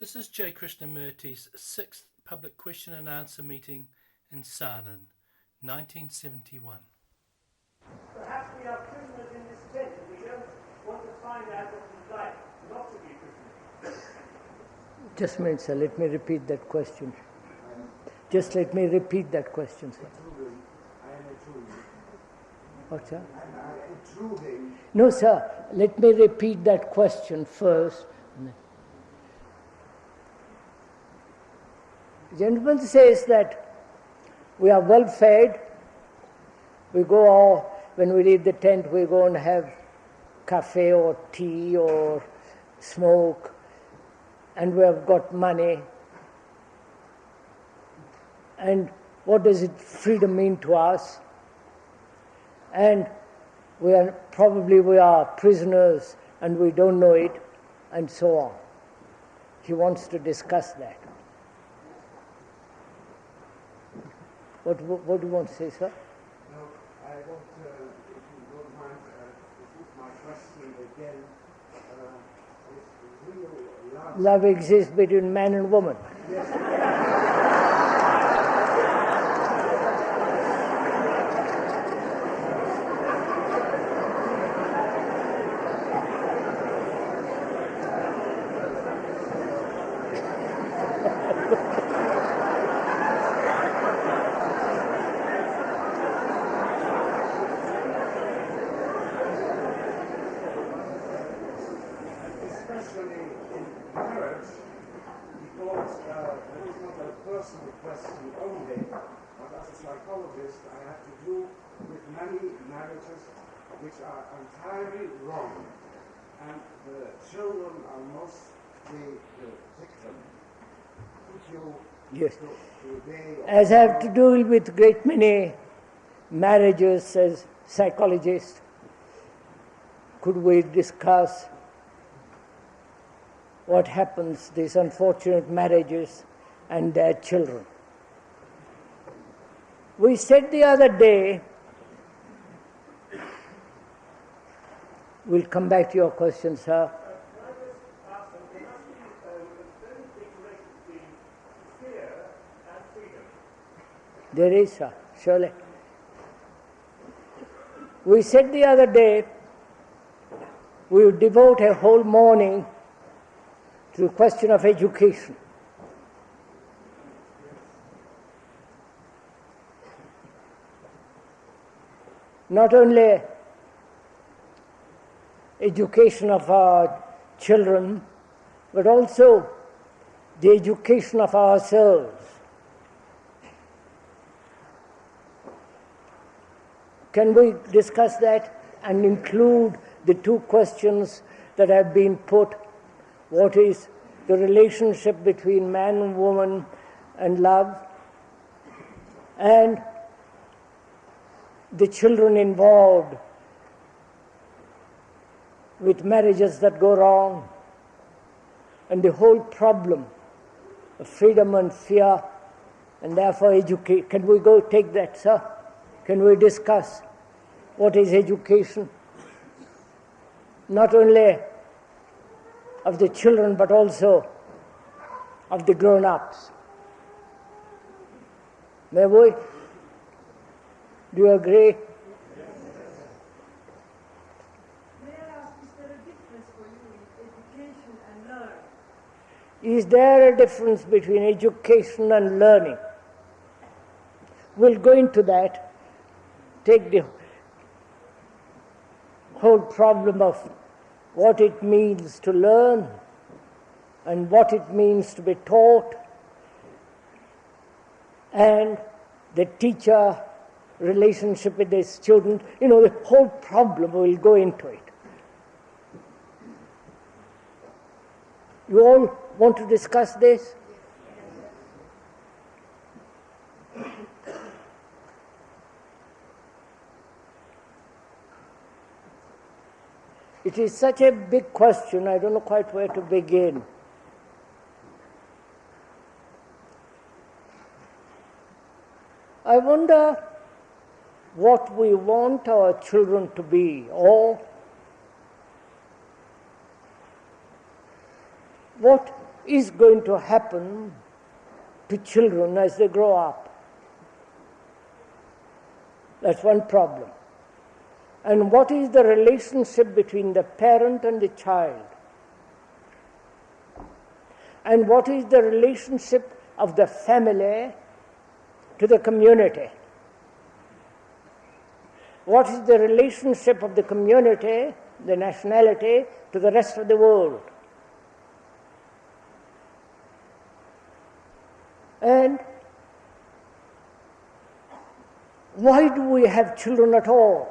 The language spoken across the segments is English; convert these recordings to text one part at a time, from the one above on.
This is J. Krishnamurti's 6th public question and answer meeting in Saanen, 1971. Perhaps we are prisoners in this tent and we don't want to find out what it's like not to be prisoners. Just a minute, sir. Let me repeat that question. Just let me repeat that question, sir. I am a true. What, sir? A true him. No, sir. Let me repeat that question first. The gentleman says that we are well fed. We go, when we leave the tent, we go and have cafe or tea or smoke, and we have got money. And what does freedom mean to us? And we are prisoners and we don't know it, and so on. He wants to discuss that. What do you want to say, sir? No, I want, if you don't mind, to put my question again. Is real love exists between man and woman. Yes. Especially in marriage, because it is not a personal question only, but as a psychologist I have to do with many marriages which are entirely wrong, and the children are mostly the victim. Could you Yes. As I have to deal with a great many marriages as psychologist, could we discuss what happens, these unfortunate marriages and their children? We said the other day, we'll come back to your question, sir. There is, sir, surely. We said the other day, we would devote a whole morning to the question of education. Not only education of our children, but also the education of ourselves. Can we discuss that and include the two questions that have been put? What is the relationship between man and woman and love, and the children involved with marriages that go wrong, and the whole problem of freedom and fear, and therefore educate. Can we go take that, sir? Can we discuss what is education? Not only of the children, but also of the grown-ups. May we? Do you agree? May I ask, is there a difference for you in education and learning? Is there a difference between education and learning? We'll go into that. Take the whole problem of what it means to learn and what it means to be taught, and the teacher relationship with the student. You know, the whole problem, we'll go into it. You all want to discuss this? It is such a big question, I don't know quite where to begin. I wonder what we want our children to be, or what is going to happen to children as they grow up. That's one problem. And what is the relationship between the parent and the child? And what is the relationship of the family to the community? What is the relationship of the community, the nationality, to the rest of the world? And why do we have children at all?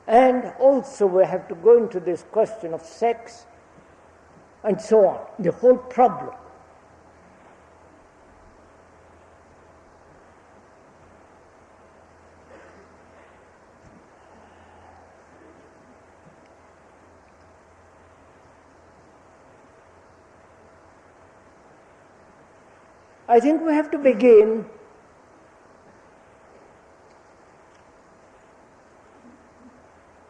And also we have to go into this question of sex and so on, the whole problem. I think we have to begin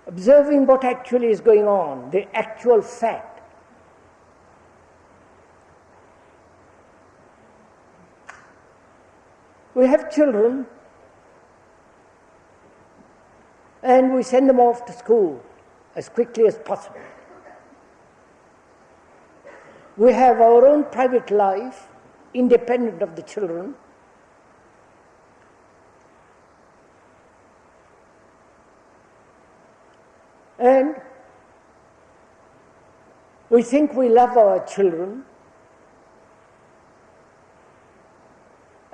observing what actually is going on, the actual fact. We have children and we send them off to school as quickly as possible. We have our own private life, independent of the children. And we think we love our children,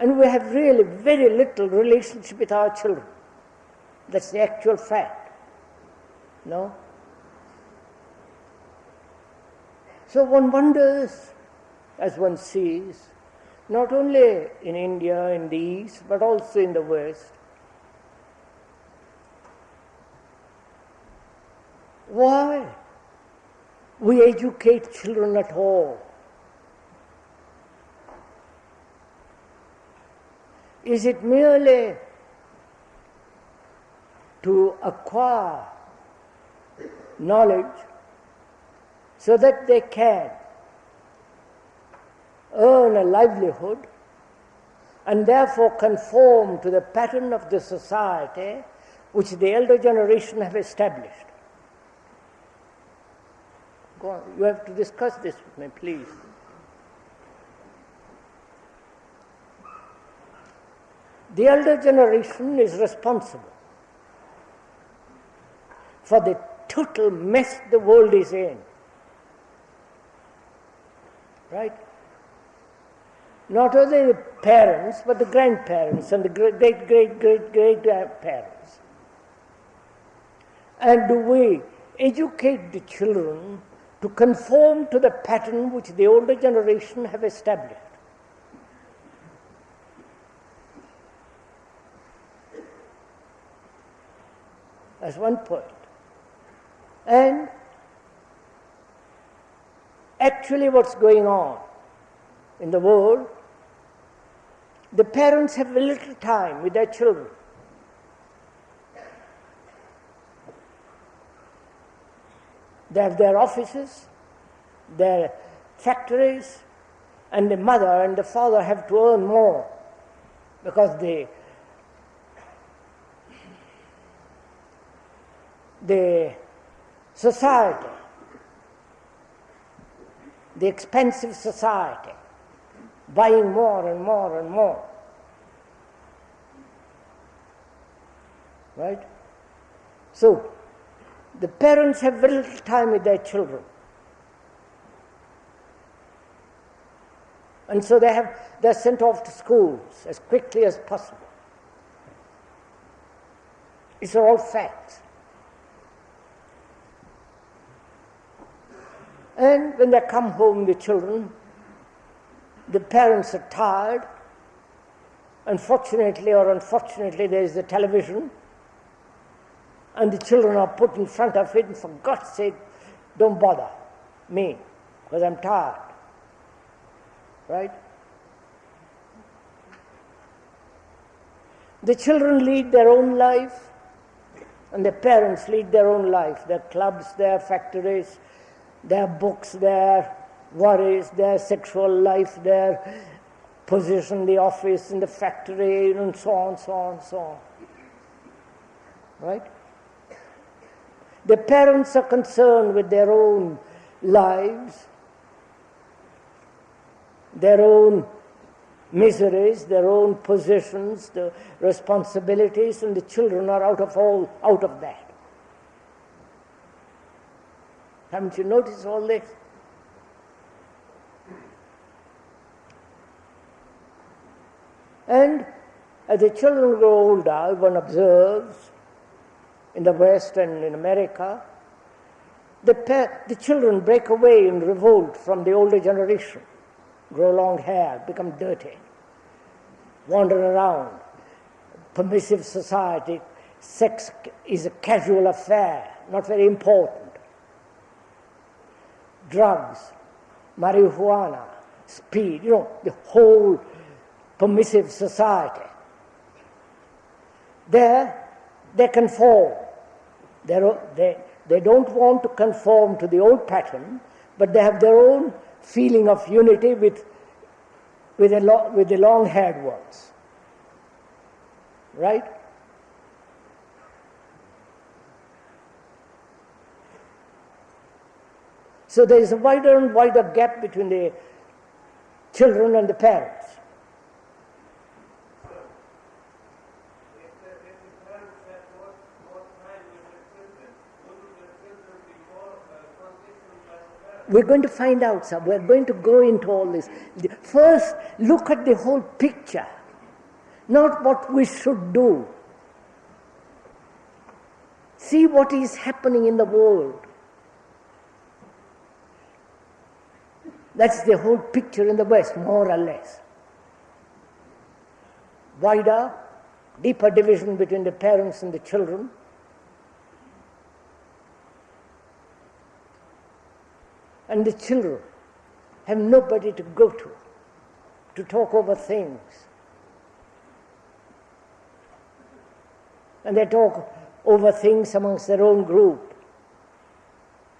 and we have really very little relationship with our children. That's the actual fact. No? So one wonders, as one sees, not only in India, in the East, but also in the West, why we educate children at all. Is it merely to acquire knowledge so that they can earn a livelihood and therefore conform to the pattern of the society which the elder generation have established? Go on. You have to discuss this with me, please. The elder generation is responsible for the total mess the world is in. Right? Not only the parents, but the grandparents and the great-great-great-great-grandparents. And do we educate the children to conform to the pattern which the older generation have established? That's one point. And actually what's going on in the world, the parents have very little time with their children. They have their offices, their factories, and the mother and the father have to earn more because the society, the expensive society, buying more and more and more. Right? So, the parents have very little time with their children. And so they're sent off to schools as quickly as possible. These are all facts. And when they come home, the children, the parents are tired. Unfortunately or unfortunately, there is the television. And the children are put in front of it, and for God's sake, don't bother me, because I'm tired. Right? The children lead their own life, And the parents lead their own life, their clubs, their factories, their books, their worries, their sexual life, their position in the office, in the factory, and so on, so on, so on. Right? The parents are concerned with their own lives, their own miseries, their own positions, the responsibilities, and the children are out of that. Haven't you noticed all this? And as the children grow older, one observes in the West and in America, the children break away in revolt from the older generation, grow long hair, become dirty, wander around, permissive society, sex is a casual affair, not very important. Drugs, marijuana, speed, the whole permissive society. There, they conform. They don't want to conform to the old pattern, but they have their own feeling of unity with the long-haired ones. Right? So there is a wider and wider gap between the children and the parents. We're going to find out, sir. We're going to go into all this. First, look at the whole picture, not what we should do. See what is happening in the world. That's the whole picture in the West, more or less. Wider, deeper division between the parents and the children. And the children have nobody to go to talk over things. And they talk over things amongst their own group.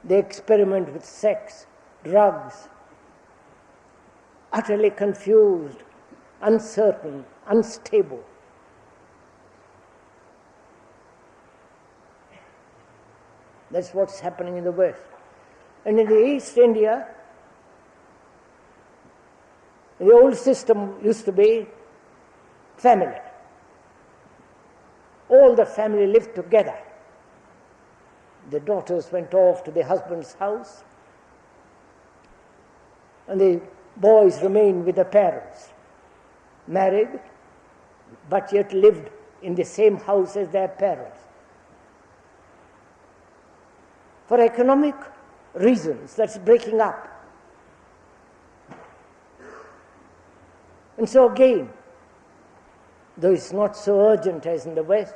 They experiment with sex, drugs, utterly confused, uncertain, unstable. That's what's happening in the West. And in the East India, the old system used to be family. All the family lived together. The daughters went off to the husband's house, and the boys remained with the parents, married, but yet lived in the same house as their parents. For economic reasons, that's breaking up. And so again, though it's not so urgent as in the West,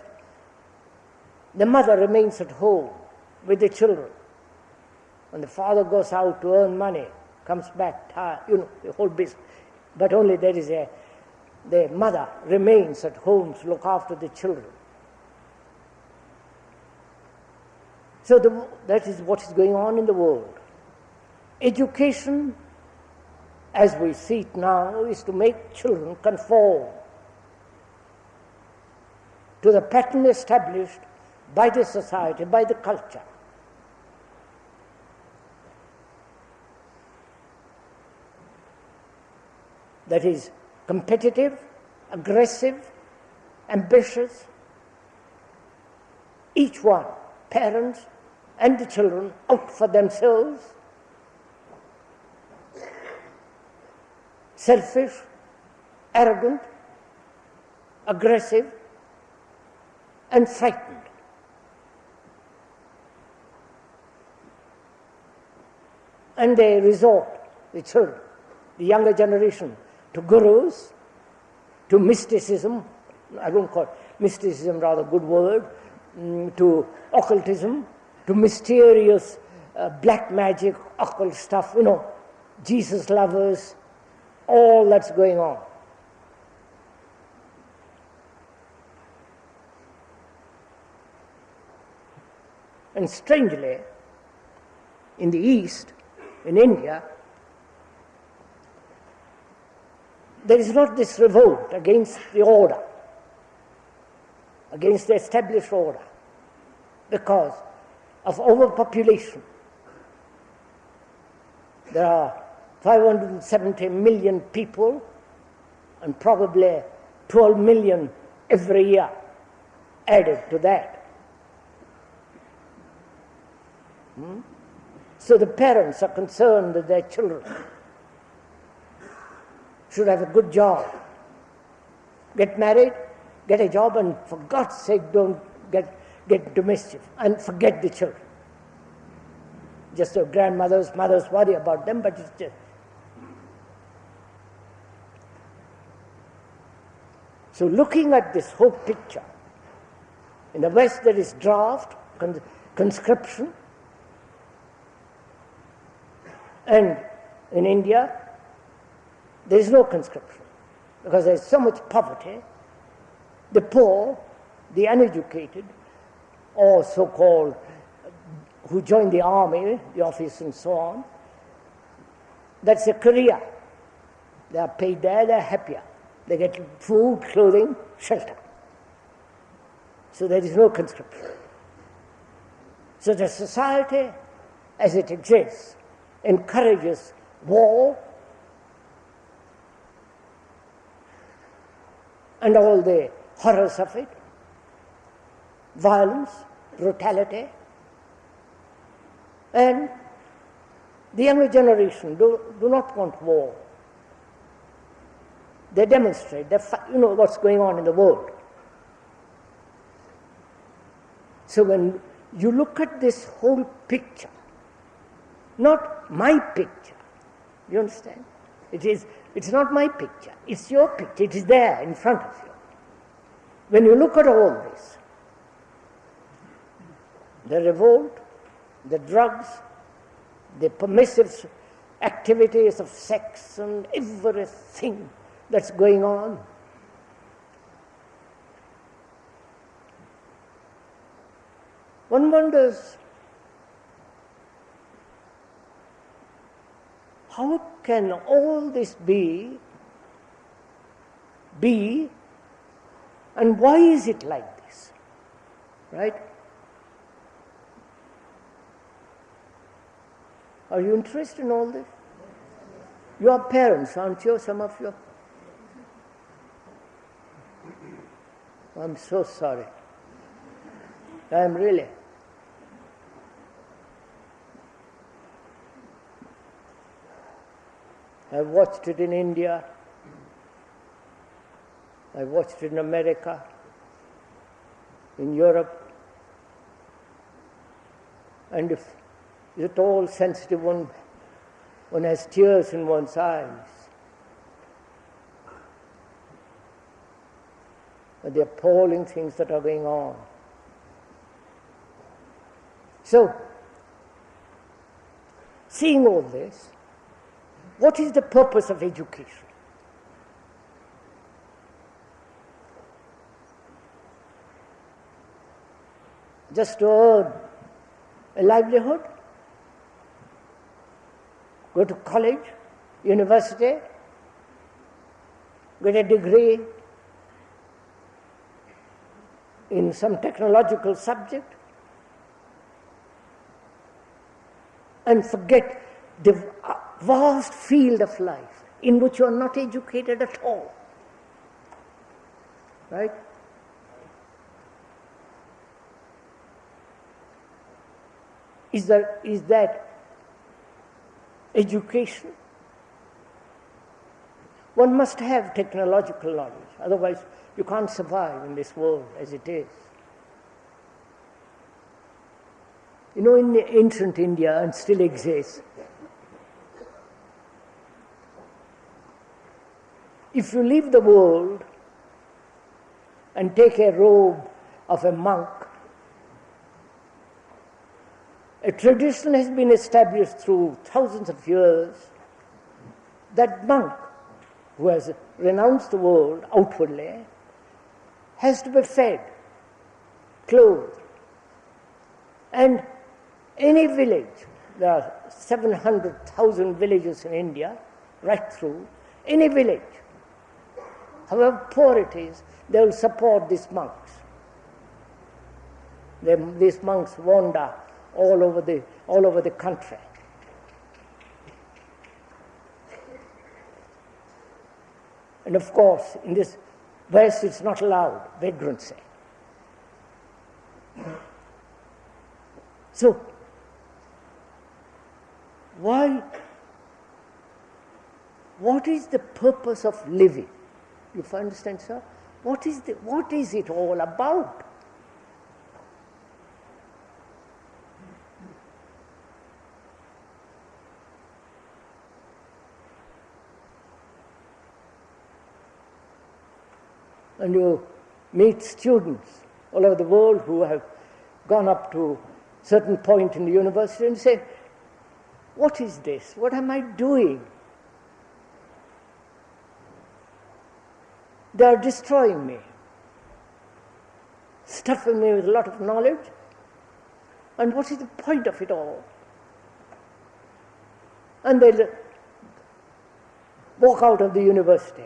the mother remains at home with the children. When the father goes out to earn money, comes back tired, the whole business. But only the mother remains at home to look after the children. So that is what is going on in the world. Education, as we see it now, is to make children conform to the pattern established by the society, by the culture. That is competitive, aggressive, ambitious. Each one, parents and the children, out for themselves, selfish, arrogant, aggressive, and frightened. And they resort, the children, the younger generation, to gurus, to mysticism. I don't call it mysticism, rather good word, to occultism, to mysterious black magic, occult stuff, Jesus lovers, all that's going on. And strangely, in the East, in India, there is not this revolt against the order, against the established order, because of overpopulation. There are 570 million people and probably 12 million every year added to that. So the parents are concerned that their children should have a good job, get married, get a job, and for God's sake don't get into mischief and forget the children. Just the grandmothers, mothers worry about them, but it's just. So looking at this whole picture, in the West there is draft, conscription, and in India there is no conscription because there is so much poverty. The poor, the uneducated, or so-called who join the army, the office and so on, that's a career. They are paid there, they are happier. They get food, clothing, shelter. So there is no conscription. So the society as it exists encourages war and all the horrors of it, violence, brutality, and the younger generation do not want war. They demonstrate, you know what's going on in the world. So when you look at this whole picture, not my picture, you understand? It's not my picture, it's your picture, it is there in front of you. When you look at all this, the revolt, the drugs, the permissive activities of sex and everything that's going on, one wonders, how can all this be, and why is it like this, right? Are you interested in all this? You are parents, aren't you, some of you? I'm so sorry. I am really. I've watched it in India. I've watched it in America, in Europe. And if the tall, sensitive one has tears in one's eyes. At the appalling things that are going on. So, seeing all this, what is the purpose of education? Just to earn a livelihood? Go to college, university, get a degree in some technological subject, and forget the vast field of life in which you are not educated at all. Right? Is that education? One must have technological knowledge, otherwise you can't survive in this world as it is. You know, in ancient India, and still exists, if you leave the world and take a robe of a monk, a tradition has been established through thousands of years that monk, who has renounced the world outwardly, has to be fed, clothed, and Any village, there are 700,000 villages in India, right through, any village, however poor it is, they will support these monks. These monks wander all over the country. And of course, in this West, it's not allowed, vagrancy. So, why? What is the purpose of living? You understand, sir? What is it all about? And you meet students all over the world who have gone up to a certain point in the university and say, what is this? What am I doing? They are destroying me, stuffing me with a lot of knowledge. And what is the point of it all? And they'll walk out of the university.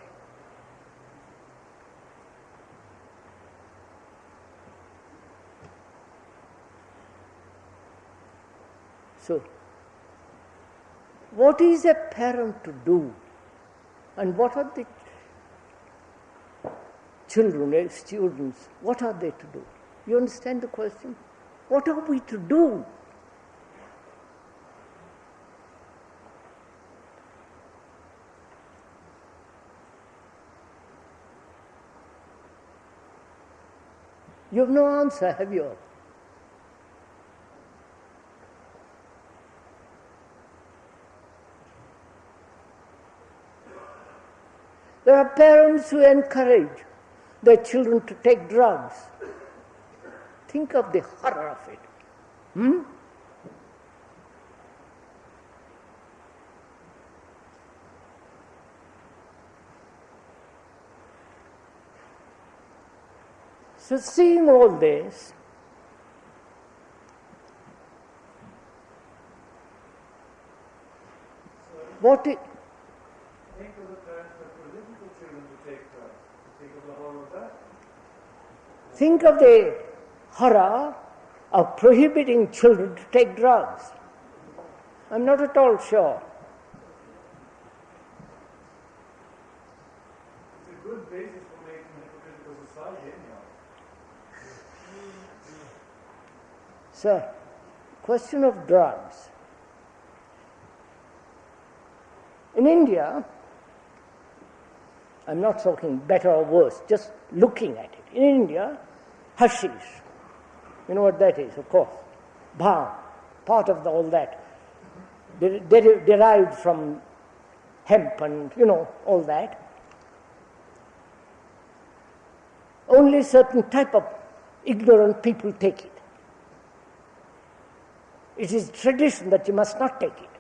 So, what is a parent to do? And what are the children, students, what are they to do? You understand the question? What are we to do? You have no answer, have you? There are parents who encourage their children to take drugs. Think of the horror of it. So seeing all this, what it, Think of the parents that forbidden for children to take drugs. Think of the horror of that. think of the horror of prohibiting children to take drugs. I'm not at all sure. It's a good basis for making a hypocritical society anyhow. Sir, question of drugs. In India, I'm not talking better or worse, just looking at it. In India, hashish, you know what that is, of course, bhang, part of all that, derived from hemp and, all that. Only certain type of ignorant people take it. It is tradition that you must not take it.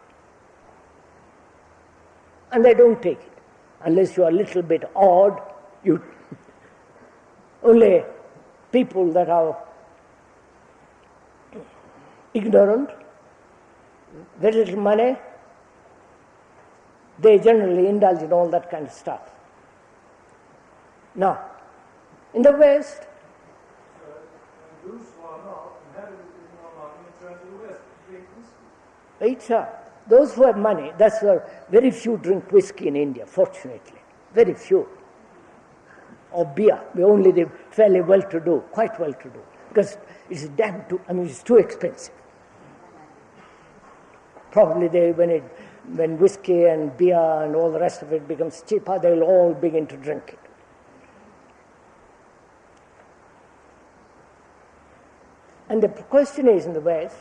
And they don't take it. Unless you are a little bit odd, only people that are ignorant, very little money, they generally indulge in all that kind of stuff. Now, in the West, Those who are not inhabited in our money and turn to the West, drink whiskey. right, sir, those who have money, that's why very few drink whiskey in India, fortunately. Very few. Or beer. We only the fairly well-to-do, quite well-to-do. Because it's it's too expensive. Probably when whiskey and beer and all the rest of it becomes cheaper, they'll all begin to drink it. And the question is in the West,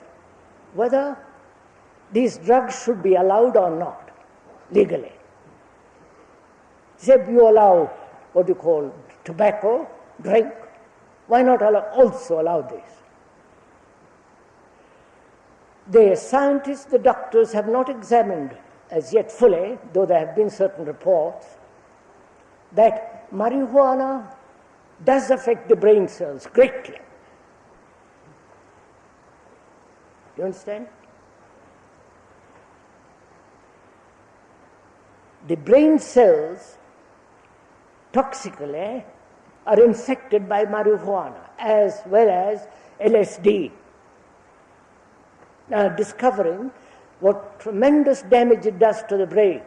whether these drugs should be allowed or not, legally. Say you allow what you call tobacco, drink, why not also allow this? The scientists, the doctors have not examined as yet fully, though there have been certain reports, that marijuana does affect the brain cells greatly. Do you understand? The brain cells, toxically, are infected by marijuana as well as LSD. Now discovering what tremendous damage it does to the brain.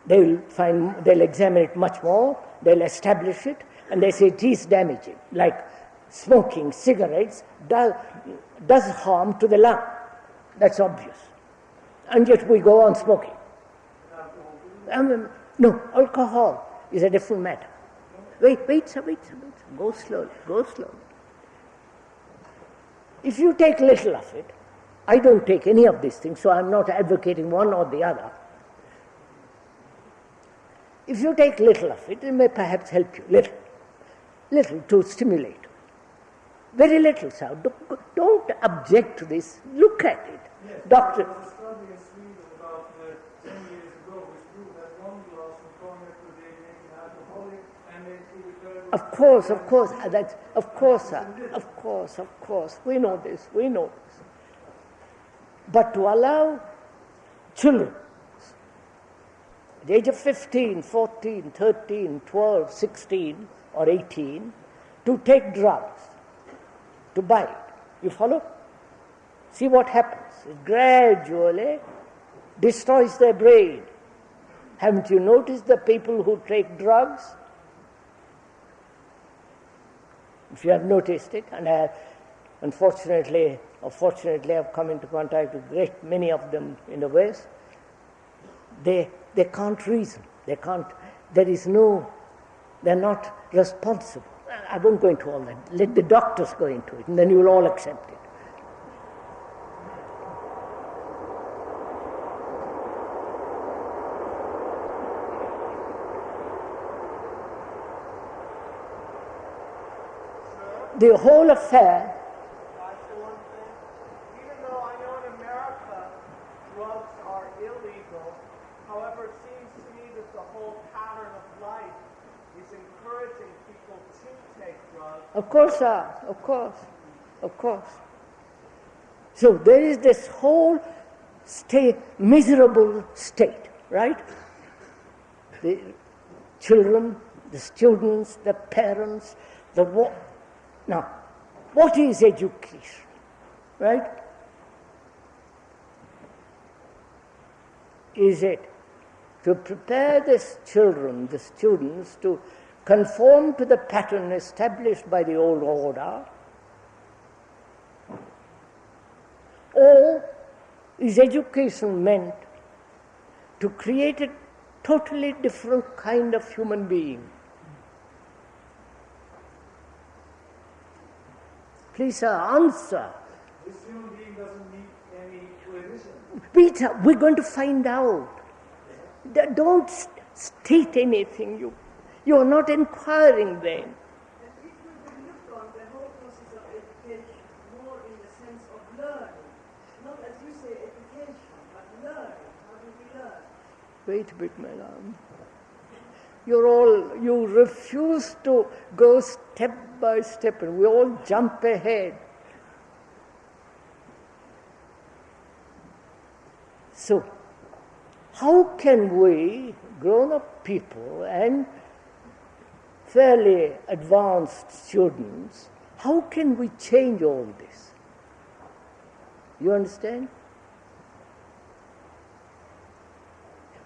They'll examine it much more, they'll establish it, and they say it is damaging, like smoking cigarettes does harm to the lung. That's obvious. And yet we go on smoking. No, alcohol is a different matter. Wait, sir. Go slowly. If you take little of it, I don't take any of these things, so I'm not advocating one or the other. If you take little of it, it may perhaps help you, little to stimulate. Very little, sir. Don't object to this. Look at it. Yes, Doctor. there was a study in Sweden about 10 years ago which proved that one glass from cognac could make an alcoholic and make you Of course. We know this. But to allow children, at the age of 15, 14, 13, 12, 16 or 18, to take drugs, to buy it. You follow? See what happens. It gradually destroys their brain. Haven't you noticed the people who take drugs? If you have noticed it, and I have, unfortunately or fortunately, I've come into contact with great many of them in the West, they can't reason. They're not responsible. I won't go into all that. Let the doctors go into it, and then you will all accept it. The whole affair. Even though I know in America drugs are illegal, however, it seems to me that the whole pattern of life is encouraging people to take drugs. Of course, sir. Of course. So there is this whole miserable state, right? The children, the students, the parents, Now, what is education, right? Is it to prepare the children, the students, to conform to the pattern established by the old order? Or is education meant to create a totally different kind of human being? Please, sir, answer. This human being doesn't need any religion. Peter, we're going to find out. Don't state anything. You are not inquiring then. And it will be looked on the whole process of education more in the sense of learning. Not as you say education, but learning. How do we learn? Wait a bit, madam. You refuse to go step by step, and we all jump ahead. So, how can we, grown-up people and fairly advanced students, how can we change all this? You understand?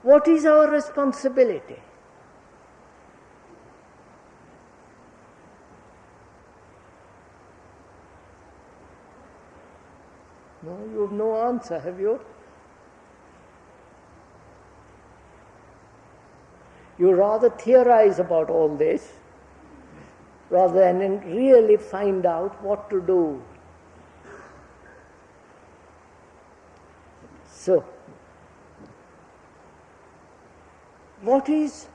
What is our responsibility? No, you have no answer, have you? You rather theorize about all this rather than really find out what to do. So, what is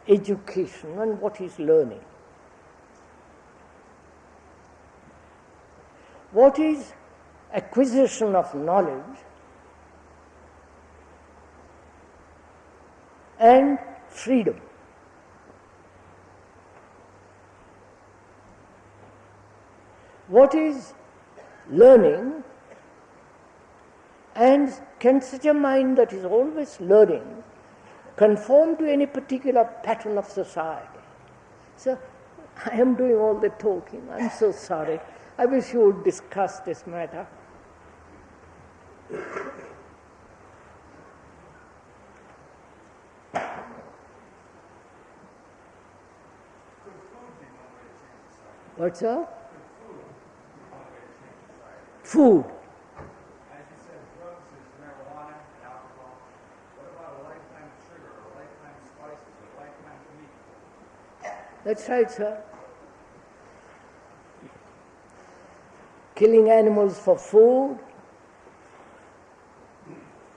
education and what is learning? What is acquisition of knowledge and freedom? what is learning, and can such a mind that is always learning conform to any particular pattern of society? So I am doing all the talking. I'm so sorry. I wish you would discuss this matter. What's up? Food. As you said, drugs is marijuana and alcohol. What about a lifetime of sugar, or a lifetime of spices, or a lifetime of meat? That's right, sir. Killing animals for food,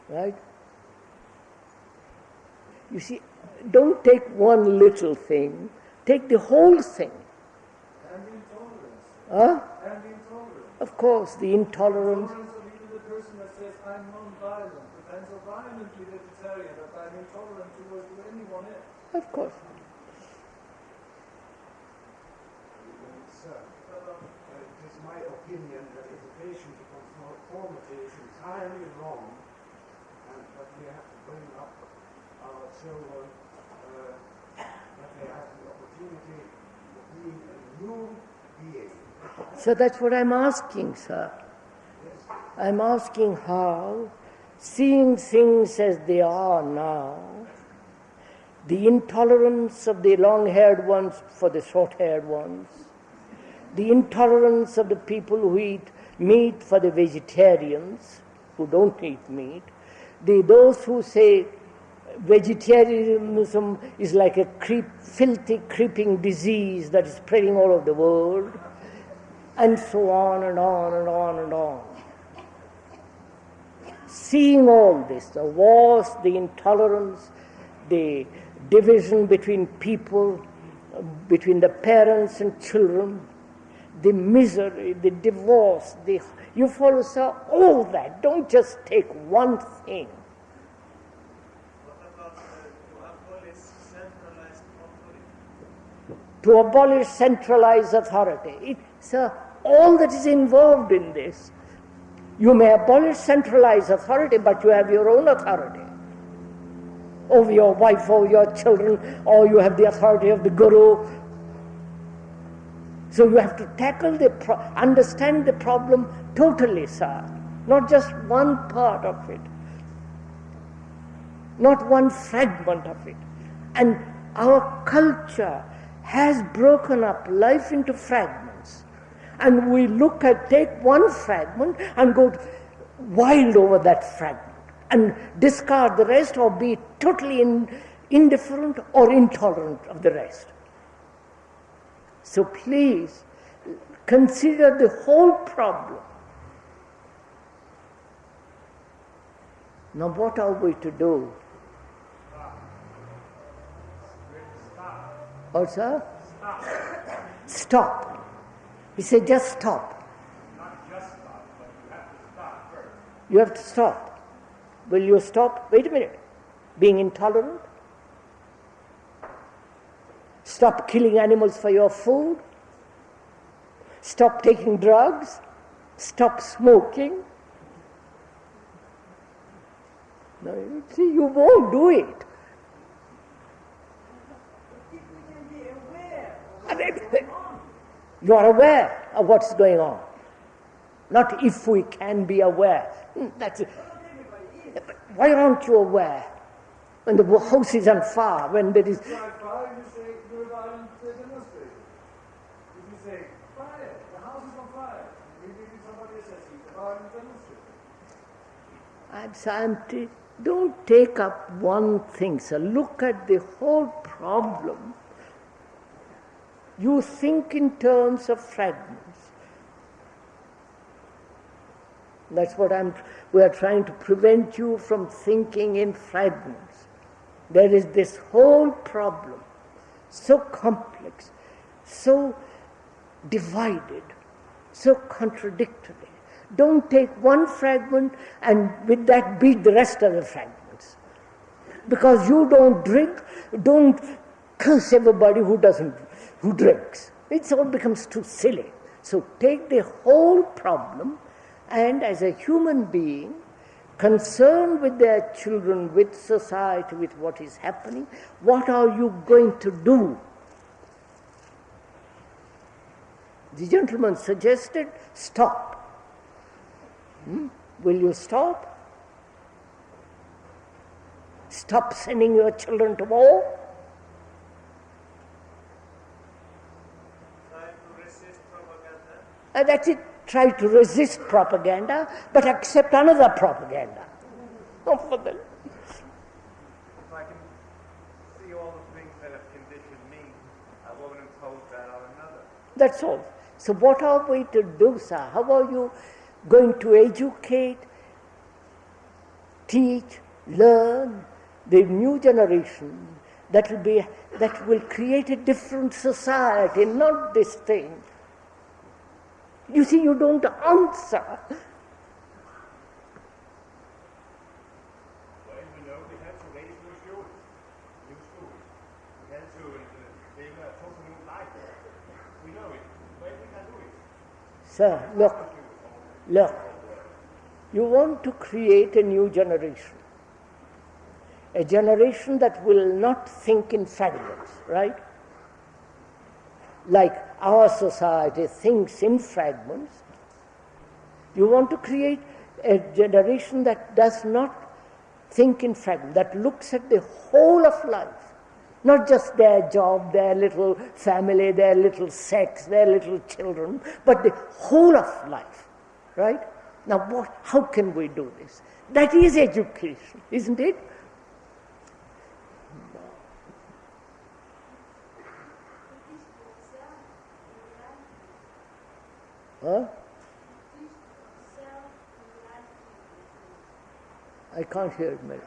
right? You see, don't take one little thing, take the whole thing. And the intolerance. Huh? And the intolerance. Of course, the intolerance. Intolerance of even the person that says, I'm non-violent, depends so violently vegetarian that I'm intolerant towards anyone else. Of course. Sir, it is my opinion that education to conformity is entirely wrong, and that we have to bring up our children that they have the opportunity to be a new being. So that's what I'm asking, sir. I'm asking how, seeing things as they are now, the intolerance of the long-haired ones for the short-haired ones, the intolerance of the people who eat meat for the vegetarians who don't eat meat, those who say vegetarianism is like a filthy, creeping disease that is spreading all over the world, and so on and on and on and on. Seeing all this, the wars, the intolerance, the division between people, between the parents and children, the misery, the divorce, you follow, sir, all that. Don't just take one thing. What about to abolish centralized authority? To abolish centralized authority. Sir, all that is involved in this. You may abolish centralized authority, but you have your own authority over your wife, over your children, or you have the authority of the guru. So you have to tackle understand the problem totally, sir, not just one part of it, not one fragment of it. And our culture has broken up life into fragments. And we take one fragment and go wild over that fragment and discard the rest, or be totally indifferent or intolerant of the rest. So please consider the whole problem. Now what are we to do? What, sir? Stop. He said, just stop. Not just stop, but you have to stop first. You have to stop. Will you stop? Wait a minute. Being intolerant? Stop killing animals for your food? Stop taking drugs? Stop smoking? No, you see, you won't do it. If we can be aware of I mean, what's going on. you are aware of what's going on. Not if we can be aware. That's it. Not everybody is. Why aren't you aware? When the house is on fire, when there is... Strike fire, you say you're a violent demonstrator. If you say, fire, the house is on fire, maybe somebody says he's a violent demonstrator. Don't take up one thing, sir. Look at the whole problem. You think in terms of fragments. That's what we are trying to prevent you from thinking in fragments. There is this whole problem, so complex, so divided, so contradictory. Don't take one fragment and with that beat the rest of the fragments. Because you don't drink, don't curse everybody who drinks. It all becomes too silly. So take the whole problem, and as a human being, concerned with their children, with society, with what is happening, what are you going to do? The gentleman suggested, stop. Will you stop? Stop sending your children to war? Try to resist propaganda. That's it. Try to resist propaganda, but accept another propaganda. Oh, for the... If I can see all the things that have conditioned me, I won't impose that on another. That's all. So what are we to do, sir? How are you going to educate, teach, learn the new generation that will create a different society, not this thing? You see, you don't answer. Well, we have to raise new students. We have to live a totally new life. We know it. Well, we can do it. Sir, look. You want to create a new generation. A generation that will not think in fragments, right? Like our society thinks in fragments. You want to create a generation that does not think in fragments, that looks at the whole of life, not just their job, their little family, their little sex, their little children, but the whole of life, right? Now, how can we do this? That is education, isn't it? Huh? I can't hear it, madam.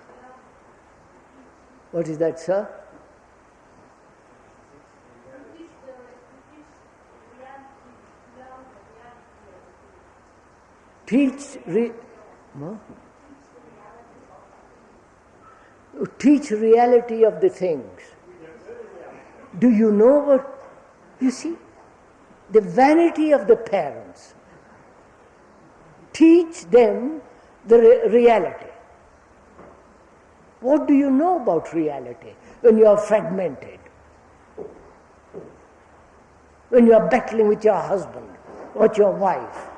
What is that, sir? Teach reality of the things. Do you know what? You see, the vanity of the parents. Teach them the reality. What do you know about reality when you are fragmented? When you are battling with your husband or your wife?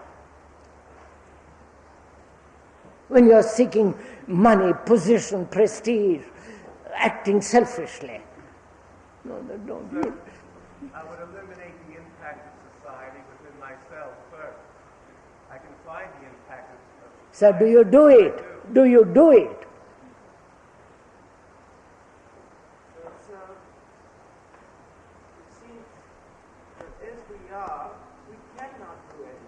When you are seeking money, position, prestige, acting selfishly? No. I would eliminate the impact of society within myself first. I can find the impact of So do you do it? Do you do it? So, it seems that as we are, we cannot do anything.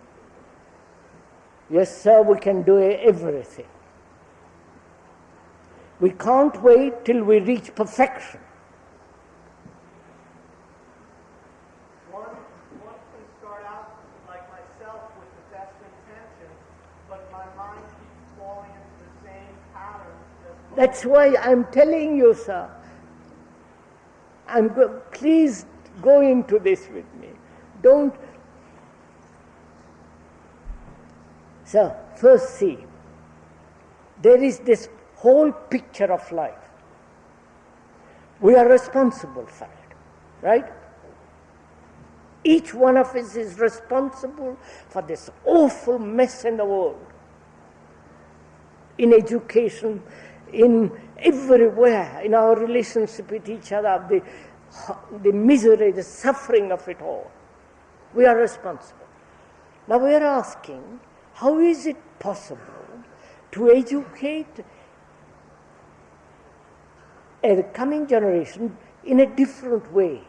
Yes, sir, we can do everything. We can't wait till we reach perfection. One can start out like myself with the best intentions, but my mind keeps falling into the same patterns. That's why I'm telling you, sir. Please go into this with me. Don't. Sir, first see, there is this whole picture of life. We are responsible for it, right? Each one of us is responsible for this awful mess in the world. In education, in everywhere, in our relationship with each other, the misery, the suffering of it all. We are responsible. Now we are asking, how is it possible to educate a coming generation in a different way?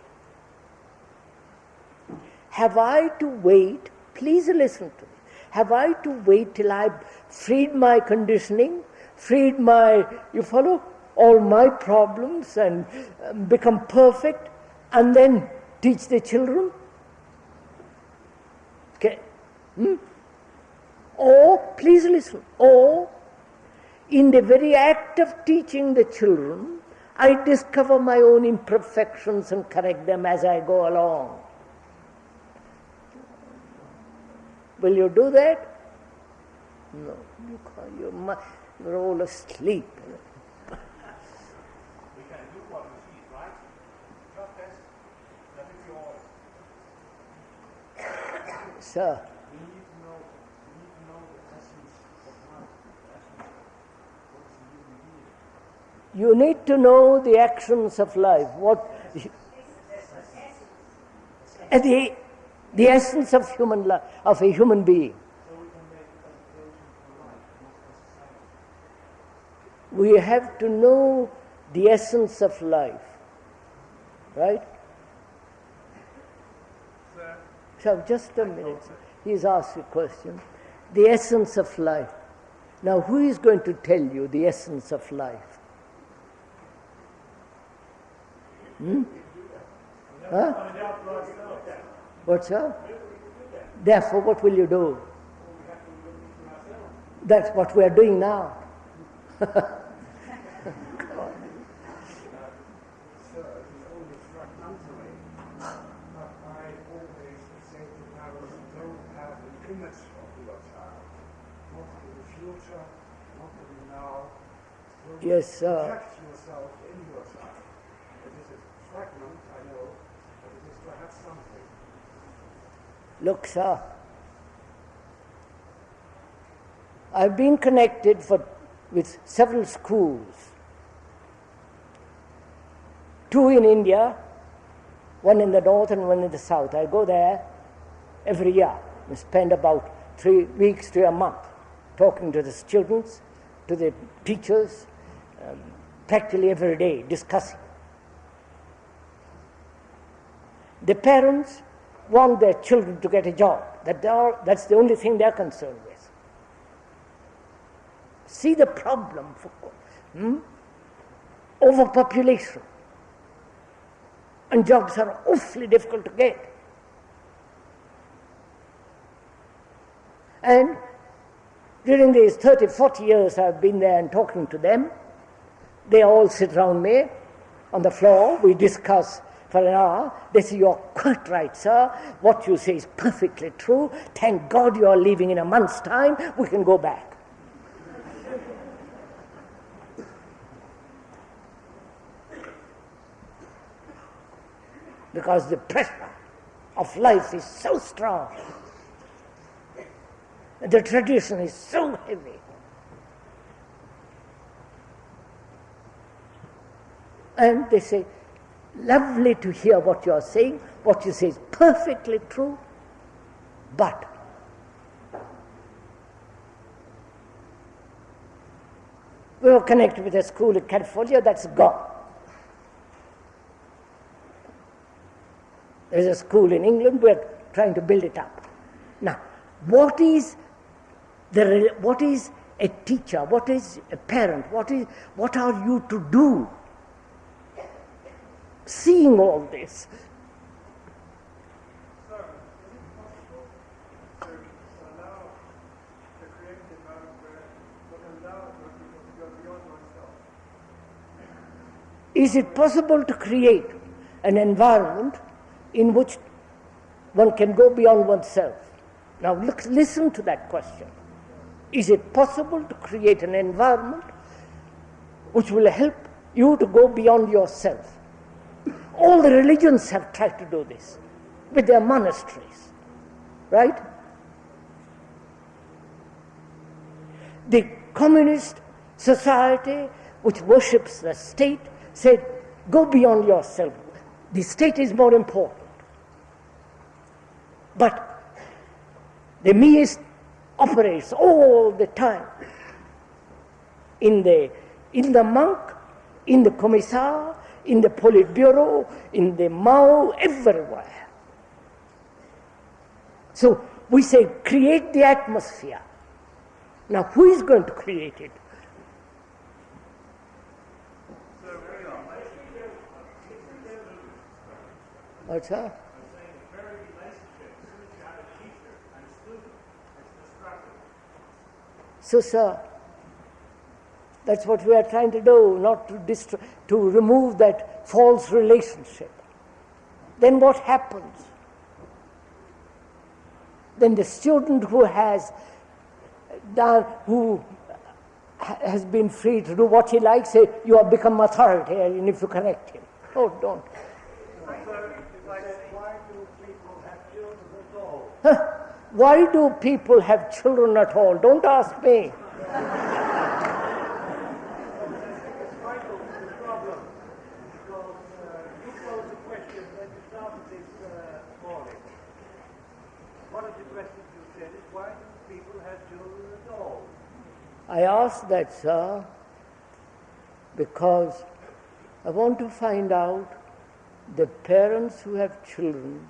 Have I to wait, please listen to me, have I to wait till I freed my conditioning, freed my, you follow, all my problems and become perfect and then teach the children? Okay. Or, please listen, or in the very act of teaching the children, I discover my own imperfections and correct them as I go along. Will you do that? No, you can't. You're all asleep. We can do what we see, right? Just as that is the order. Sir. We need to know the essence of life, the essence of what is a human being. You need to know the actions of life. The essence of human life, of a human being. So we can make qualifications for life, not for society. We have to know the essence of life. Right? Sir, So just a minute. He's asked a question. The essence of life. Now who is going to tell you the essence of life? Huh? What's that? Therefore, what will you do? That's what we are doing now. Sir, it is only fragmentary, but I always say to parents, don't have an image of your child, not in the future, not in the now. Don't Yes, sir. project yourself in your child. It is a fragment, I know, but it is perhaps something. Look, sir. I've been connected with several schools. 2 in India, 1 in the north and 1 in the south. I go there every year and spend about 3 weeks to a month talking to the students, to the teachers, practically every day discussing. The parents want their children to get a job. That's the only thing they're concerned with. See the problem for overpopulation. And jobs are awfully difficult to get. And during these 30, 40 years I've been there and talking to them, they all sit around me on the floor, we discuss for an hour. They say, "You're quite right, sir. What you say is perfectly true. Thank God you are leaving in a month's time. We can go back." Because the pressure of life is so strong. The tradition is so heavy. And they say, "Lovely to hear what you are saying. What you say is perfectly true. But we were connected with a school in California that's gone. There's a school in England, we're trying to build it up. Now, what is a teacher? What is a parent? What are you to do? Seeing all this. sir, is it possible to allow, to create an environment where we allow people to go beyond oneself? Is it possible to create an environment in which one can go beyond oneself? Now listen to that question. Is it possible to create an environment which will help you to go beyond yourself? All the religions have tried to do this with their monasteries, right? The communist society which worships the state said, "Go beyond yourself. The state is more important." But the Maoist operates all the time in the monk, in the commissar, in the Politburo, in the Mao, everywhere. So we say, create the atmosphere. Now who is going to create it? What's that? So, sir, that's what we are trying to do, not to remove that false relationship. Then what happens? then the student who has been free to do what he likes, you have become authoritarian if you correct him. Oh, don't. Why do people have children at all? Don't ask me. Michael, the problem, because you posed a question when you started this morning. One of the questions you said is, why do people have children at all? I ask that, sir, because I want to find out the parents who have children,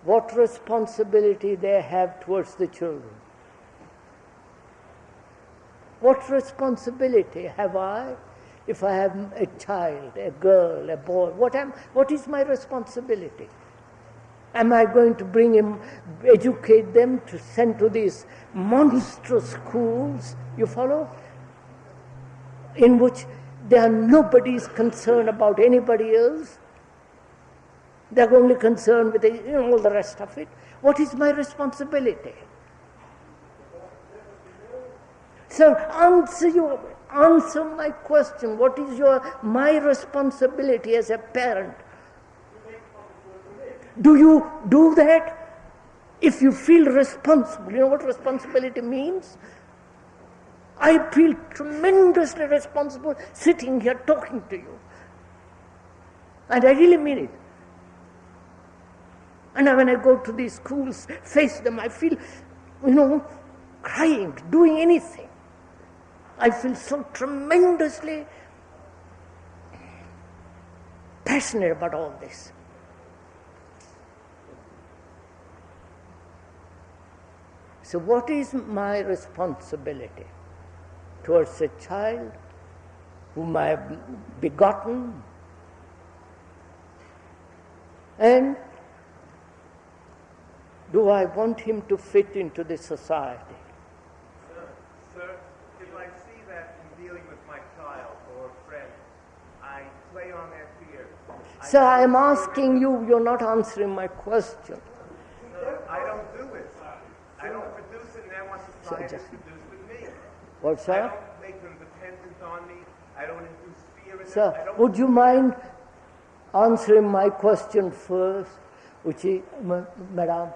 what responsibility they have towards the children. What responsibility have I if I have a child, a girl, a boy? What is my responsibility? Am I going to bring him, educate them, to send to these monstrous schools, you follow? In which nobody is concerned about anybody else. They're only concerned with all the rest of it. What is my responsibility? Sir, answer my question. What is my responsibility as a parent? Do you do that? If you feel responsible, you know what responsibility means? I feel tremendously responsible sitting here talking to you. And I really mean it. And when I go to these schools, face them, I feel, crying, doing anything. I feel so tremendously passionate about all this. So what is my responsibility towards a child whom I have begotten? And do I want him to fit into this society? Sir, if I see that in dealing with my child or friend, I play on their fears. Sir, I am asking you, you're not answering my question. Sir, I don't do it. I don't produce it, and then once society is produced with me. What, sir? I don't make them dependent on me. I don't induce fear in them. Sir, would you mind answering my question first, Madam?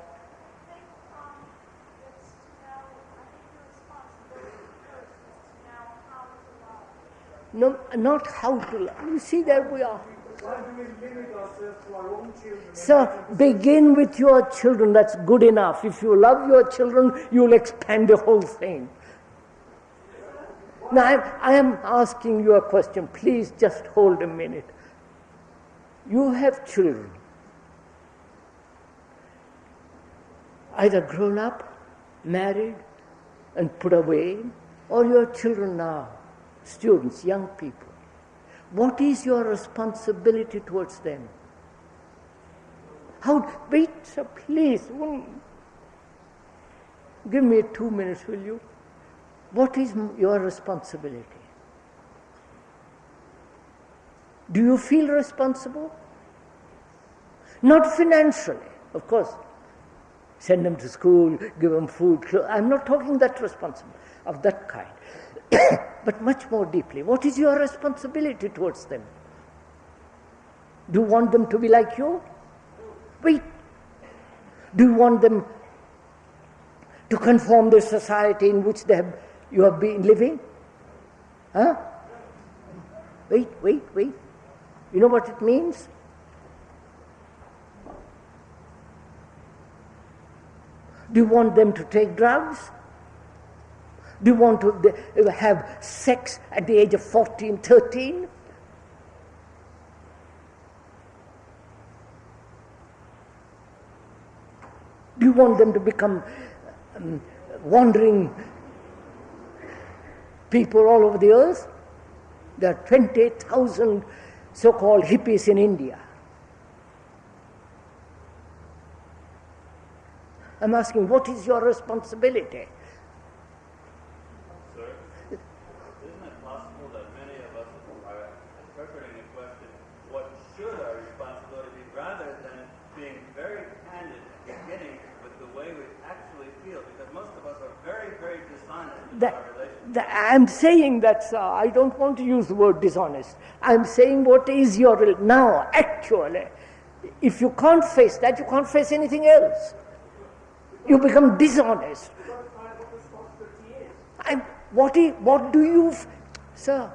No, not how to love. You see, there we are. Why do we limit ourselves to our own children? Sir, begin with your children. That's good enough. If you love your children, you'll expand the whole thing. Now, I am asking you a question. Please just hold a minute. You have children, either grown up, married, and put away, or your children now, students, young people. What is your responsibility towards them? Wait, sir, please. Give me 2 minutes, will you? What is your responsibility? Do you feel responsible? Not financially, of course. Send them to school, give them food, clothes. I'm not talking that of that kind. But much more deeply. What is your responsibility towards them? Do you want them to be like you? Wait. Do you want them to conform the society in which you have been living? Huh? Wait. You know what it means? Do you want them to take drugs? Do you want to have sex at the age of 14, 13? Do you want them to become wandering people all over the earth? There are 20,000 so-called hippies in India. I'm asking, what is your responsibility? Sir, isn't it possible that many of us are interpreting a question, what should our responsibility be, rather than being very candid, beginning with the way we actually I'm saying that, sir, I don't want to use the word dishonest. I'm saying what is your, now, actually, if you can't face that, you can't face anything else. You become dishonest. What do you, sir,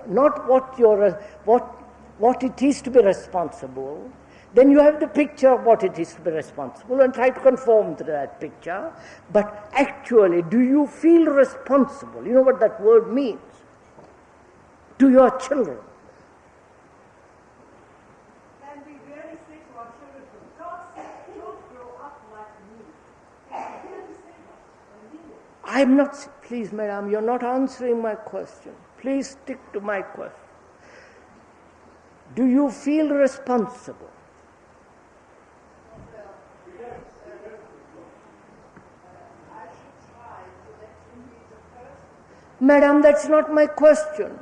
not what it is to be responsible. Then you have the picture of what it is to be responsible and try to conform to that picture. But actually, do you feel responsible? You know what that word means? To your children. And we really say to our children, God said, don't grow up like me. And we really say that and mean it. I'm not, please, madam, you're not answering my question. Please stick to my question. Do you feel responsible? Madam, that's not my question.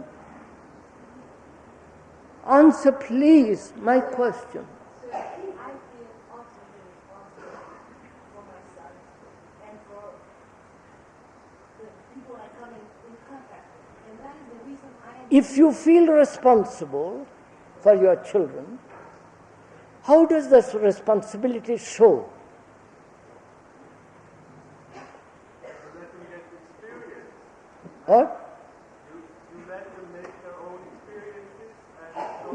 Answer, please, my question. I feel ultimately responsible for my son and for the people I come in contact with. And that is the reason I am... If you feel responsible for your children, how does this responsibility show? What? You let them make their own experiences.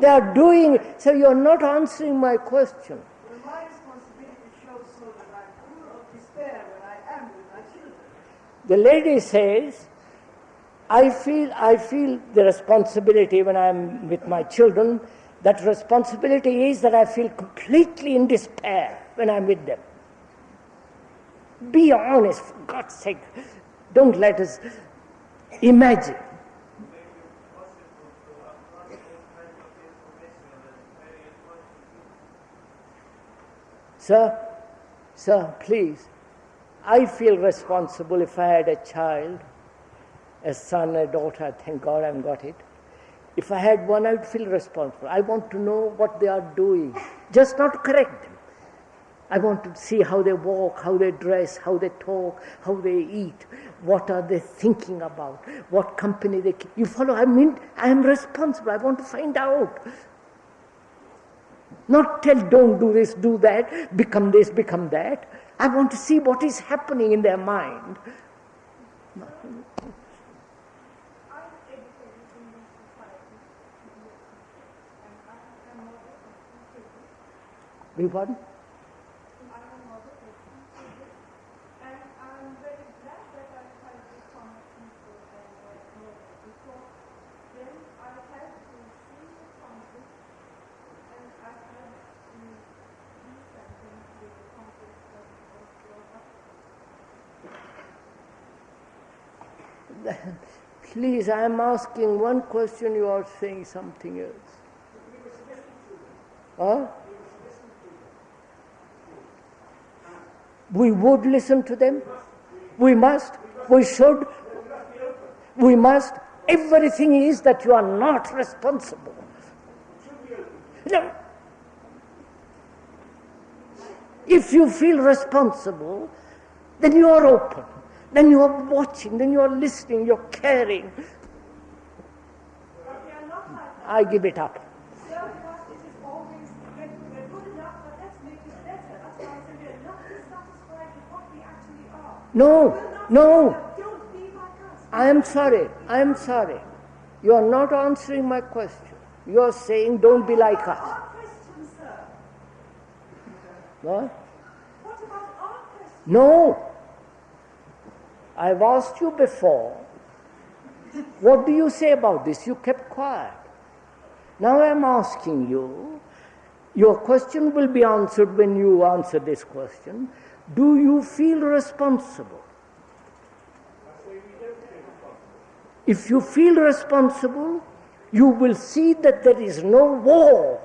They are doing, so you are not answering my question. Well, my responsibility shows so that I'm full of despair when I am with my children. The lady says, I feel the responsibility when I'm with my children. That responsibility is that I feel completely in despair when I'm with them. Be honest, for God's sake. Don't let us imagine. Sir, please. I feel responsible if I had a child, a son, a daughter. Thank God I've got it. If I had one, I would feel responsible. I want to know what they are doing, just not to correct them. I want to see how they walk, how they dress, how they talk, how they eat, what are they thinking about, what company they keep. You follow? I mean, I am responsible. I want to find out. Not tell, don't do this, do that, become this, become that. I want to see what is happening in their mind. Beg pardon? Please, I am asking one question, you are saying something else. Huh? We would listen to them. We must. We should. We must. Everything is that you are not responsible. No. If you feel responsible, then you are open. Then you are watching. Then you are listening. You're caring. I give it up. No. I am sorry. You are not answering my question. You are saying don't be like us. Our question, sir. What? What about our question? No. I've asked you before, what do you say about this? You kept quiet. Now I'm asking you, your question will be answered when you answer this question. Do you feel responsible? If you feel responsible, you will see that there is no war.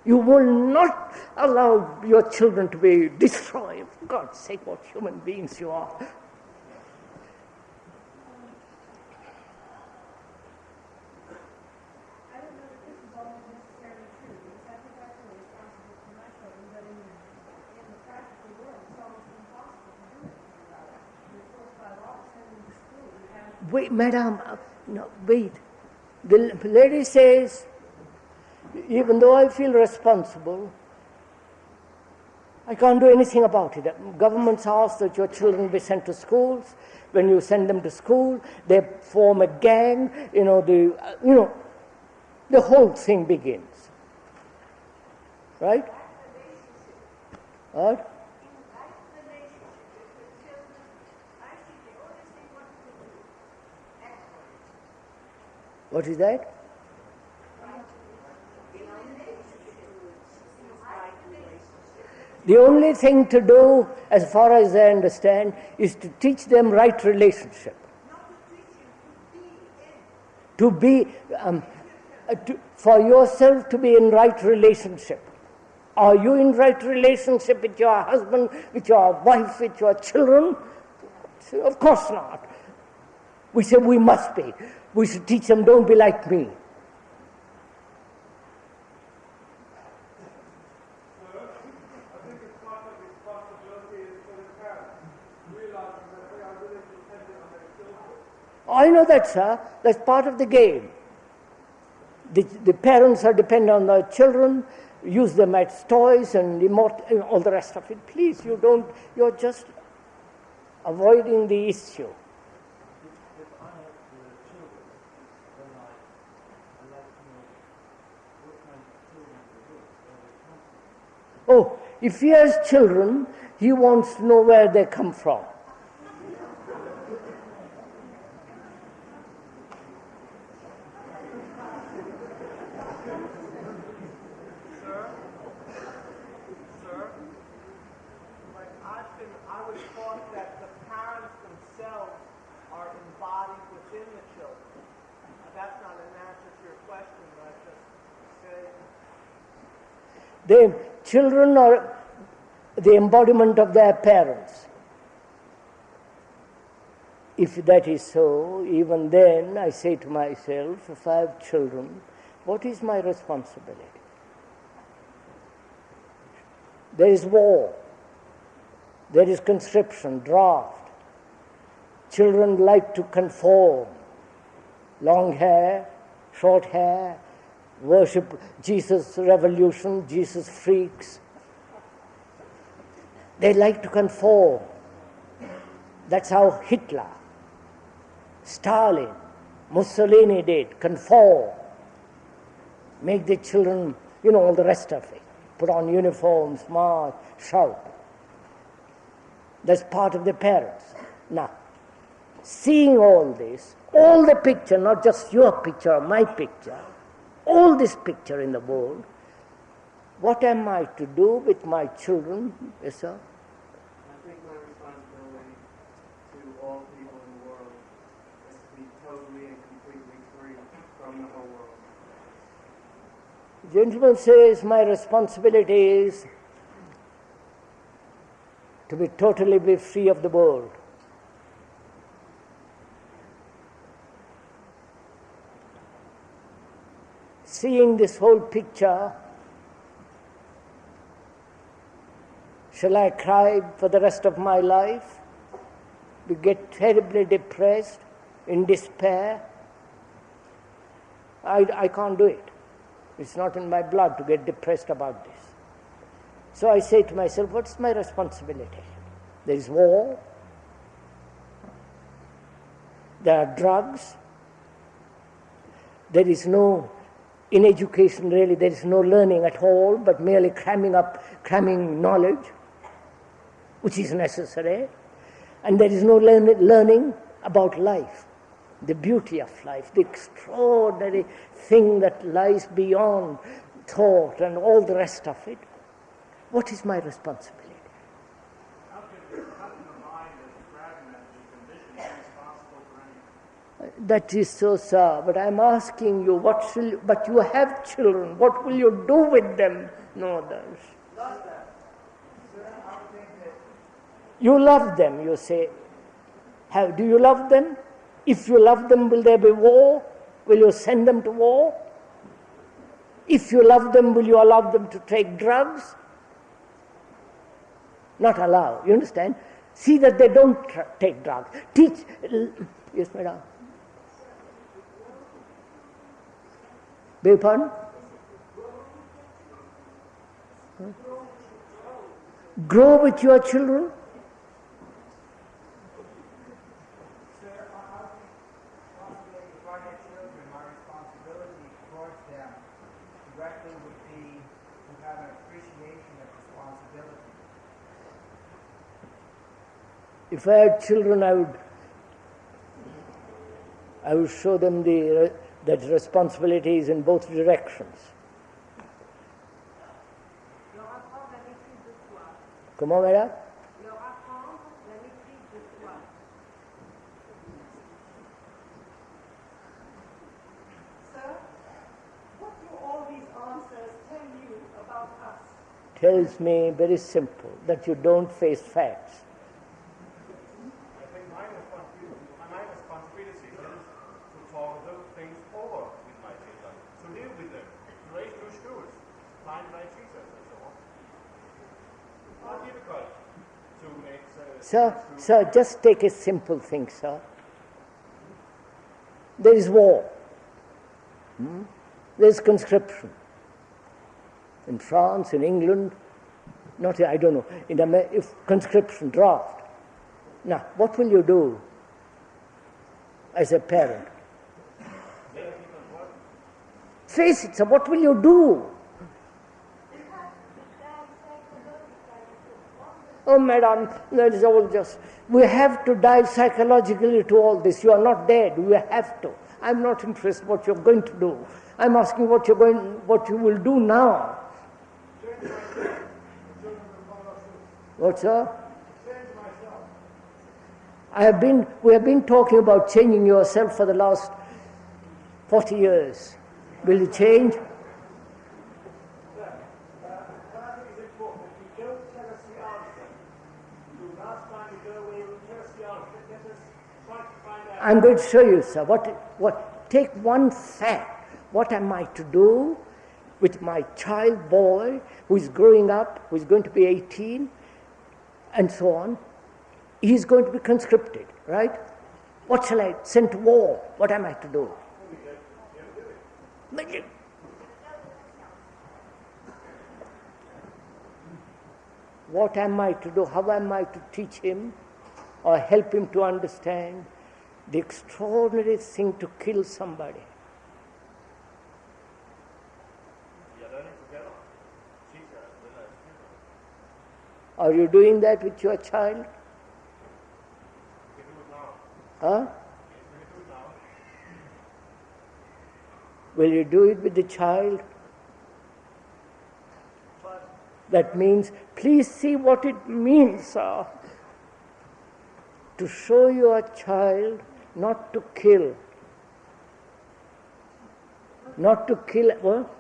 You will not allow your children to be destroyed. For God's sake, what human beings you are. Wait, madam, no, wait. The lady says, even though I feel responsible, I can't do anything about it. Governments ask that your children be sent to schools. When you send them to school, they form a gang. The whole thing begins. Right? What? What is that? The only thing to do, as far as I understand, is to teach them right relationship. To be, for yourself to be in right relationship. Are you in right relationship with your husband, with your wife, with your children? Of course not. We say we must be. We should teach them, don't be like me. I know that, sir. That's part of the game. The parents are dependent on their children, use them as toys and all the rest of it. Please, you're just avoiding the issue. If I have children, then I like to know what kind of children they were, where they come from. Oh, if he has children, he wants to know where they come from. I was taught that the parents themselves are embodied within the children. That's not an answer to your question, but I just say. The children are the embodiment of their parents. If that is so, even then I say to myself, if I have children, what is my responsibility? There is war. There is conscription, draft. Children like to conform. Long hair, short hair, worship Jesus revolution, Jesus freaks. They like to conform. That's how Hitler, Stalin, Mussolini did, conform. Make the children, all the rest of it. Put on uniforms, march, shout. That's part of the parents. Now, seeing all this, all the picture, not just your picture or my picture, all this picture in the world, what am I to do with my children? Yes, sir? I think my responsibility to all people in the world is to be totally and completely free from the whole world. The gentleman says my responsibility is to be totally free of the world. Seeing this whole picture, shall I cry for the rest of my life? We get terribly depressed, in despair? I can't do it. It's not in my blood to get depressed about this. So I say to myself, what's my responsibility? There is war. There are drugs. There is no, in education really, there is no learning at all, but merely cramming knowledge, which is necessary. And there is no learning about life, the beauty of life, the extraordinary thing that lies beyond thought and all the rest of it. What is my responsibility? How can the mind as fragmented condition be responsible for anything? That is so, sir, but I'm asking you, but you have children, what will you do with them? No others. Love them. Sir, I would think that You love them, you say. Do you love them? If you love them, will there be war? Will you send them to war? If you love them, will you allow them to take drugs? Not allow, you understand? See that they don't take drugs. Teach, yes, madam. Beg your pardon? Grow with your children? Sir, I think possibly if I had children, my responsibility towards them directly would be to have an appreciation of responsibility. If I had children, I would show them that responsibility is in both directions. Comment, madame? Sir, what do all these answers tell you about us? Tells me very simple that you don't face facts. I think my responsibility is to talk those things over with my children, to live with them, to raise those schools, find my Jesus and so on. Not difficult to make... Sir, just take a simple thing, sir. There is war. There is conscription. In France, in England, I don't know, if conscription, draft. Now, what will you do as a parent? Face it, sir, what will you do? Oh, madam, that is all just... We have to dive psychologically to all this. You are not dead. We have to. I'm not interested what you're going to do. I'm asking what you will do now. What, sir? We have been talking about changing yourself for the last 40 years. Will you change? I'm going to show you, sir. Take one fact. What am I to do with my child boy who is growing up, who is going to be 18, and so on? He's going to be conscripted, right? What shall I send to war? What am I to do? What am I to do? How am I to teach him or help him to understand the extraordinary thing to kill somebody? Are you doing that with your child? Huh? Will you do it with the child? That means, please see what it means, sir. To show your child not to kill. Not to kill, what?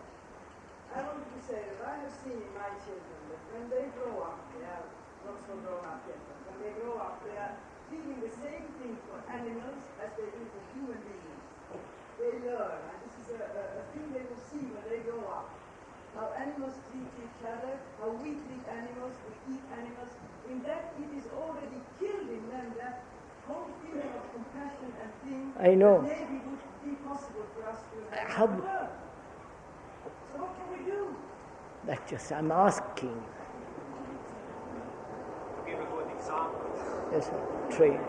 I want to say that I have seen in my children that when they grow up, they are not so grown up yet, but when they grow up, they are feeling the same thing for animals as they do for human beings. They learn, and this is a thing they will see when they grow up. How animals treat each other, how we treat animals, we eat animals. In that, it is already killed in them that whole feeling of compassion and things I know. that maybe would be possible for us to How- learn. So what can we do? That's just, I'm asking. Give a good example. Yes, sir. Train.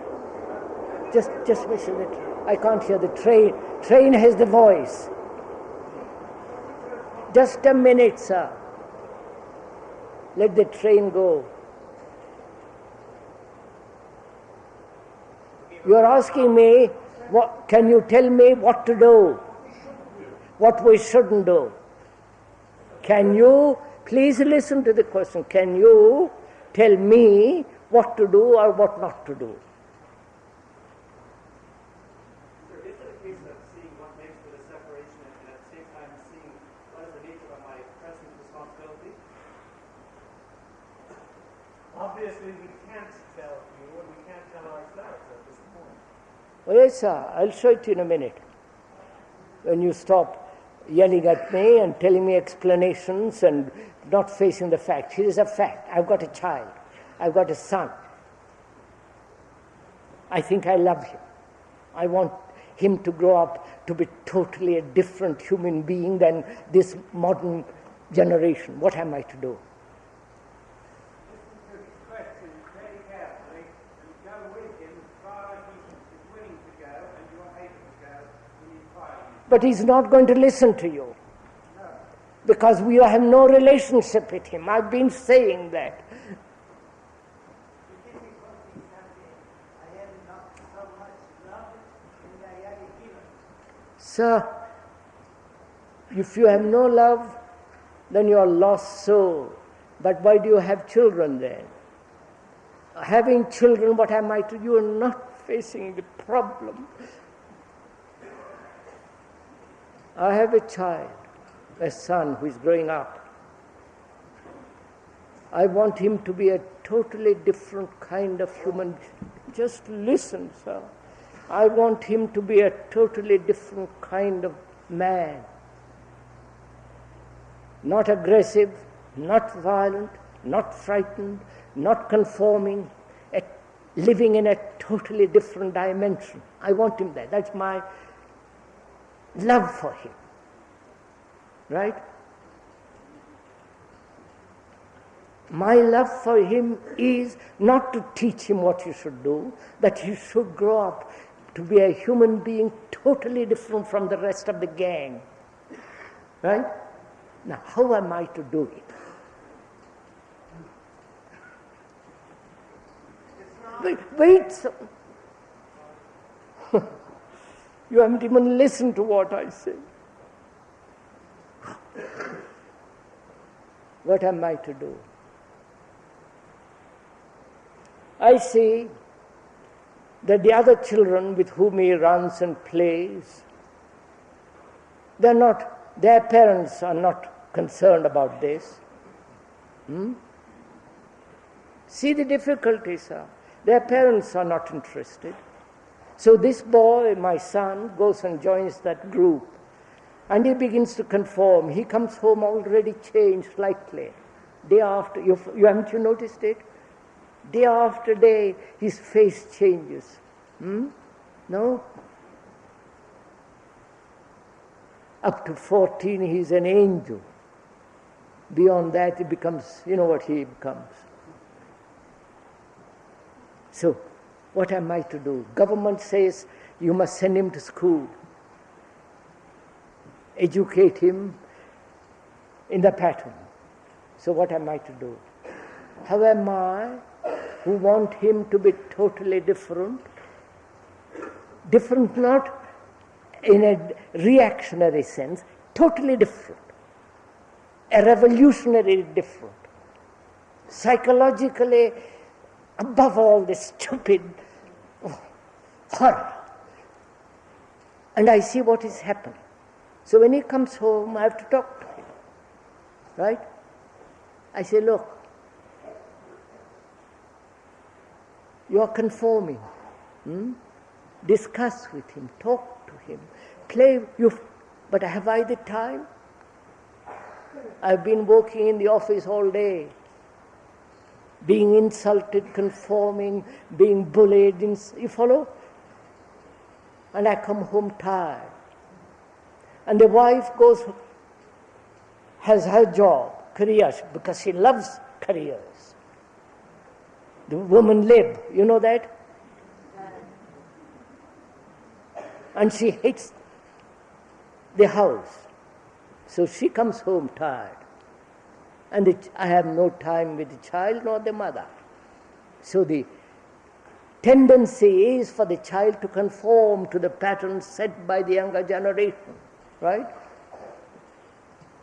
Just whistle it. I can't hear the train. Train has the voice. Just a minute, sir. Let the train go. You are asking me, what, can you tell me what to do? What we shouldn't do? Can you, please listen to the question, can you tell me what to do or what not to do? Sir, is it a case of seeing what makes for the separation and at the same time seeing what is the nature of my present responsibility? Obviously, we can't tell you, and we can't tell ourselves at this point. Oh, yes, sir, I'll show it to you in a minute. When you stop yelling at me and telling me explanations and not facing the fact. Here is a fact. I've got a child. I've got a son. I think I love him. I want him to grow up to be totally a different human being than this modern generation. What am I to do? Listen to his questions very carefully and go with him as far as he's willing to go and you're able to go in his fighting. But he's not going to listen to you. Because we have no relationship with him. I've been saying that. Sir, if you have no love, then you are lost soul. But why do you have children then? Having children, what am I to? You are not facing the problem. I have a child, a son who is growing up. I want him to be a totally different kind of human being. Just listen, sir. I want him to be a totally different kind of man. Not aggressive, not violent, not frightened, not conforming, living in a totally different dimension. I want him there. That's my love for him. Right? My love for him is not to teach him what he should do, that he should grow up to be a human being totally different from the rest of the gang. Right? Now, how am I to do it? Wait. You haven't even listened to what I say. What am I to do? I see that the other children with whom he runs and plays, their parents are not concerned about this. See the difficulties, sir. Their parents are not interested. So this boy, my son, goes and joins that group. And he begins to conform. He comes home already changed slightly. Day after, haven't you noticed it? Day after day, his face changes. No? Up to 14, he's an angel. Beyond that, he becomes, you know what he becomes. So, what am I to do? Government says you must send him to school. Educate him in the pattern. So what am I to do? How am I, who want him to be totally different? Different not in a reactionary sense, totally different. A revolutionary different. Psychologically, above all this stupid horror. And I see what is happening. So when he comes home, I have to talk to him. Right? I say, look, you are conforming. Discuss with him, talk to him, play. But have I the time? I've been working in the office all day, being insulted, conforming, being bullied. You follow? And I come home tired. And the wife has her job, career, because she loves careers. The woman live, you know that? And she hates the house. So she comes home tired. And I have no time with the child nor the mother. So the tendency is for the child to conform to the patterns set by the younger generation. Right?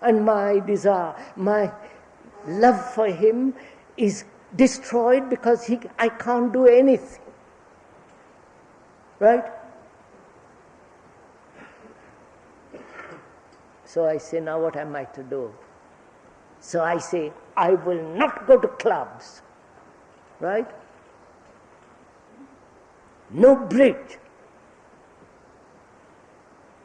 And my desire, my love for him is destroyed because I can't do anything. Right? So I say, now what am I to do? So I say, I will not go to clubs. Right? No bridge.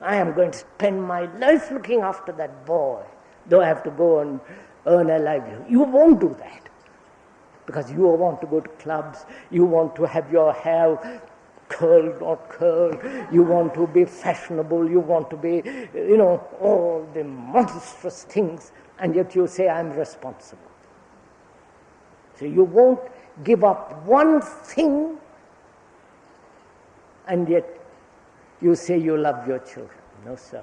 I am going to spend my life looking after that boy, though I have to go and earn a livelihood. You won't do that. Because you want to go to clubs, you want to have your hair curled, not curled, you want to be fashionable, you want to be, all the monstrous things, and yet you say, I'm responsible. So you won't give up one thing, and yet you say you love your children. No, sir.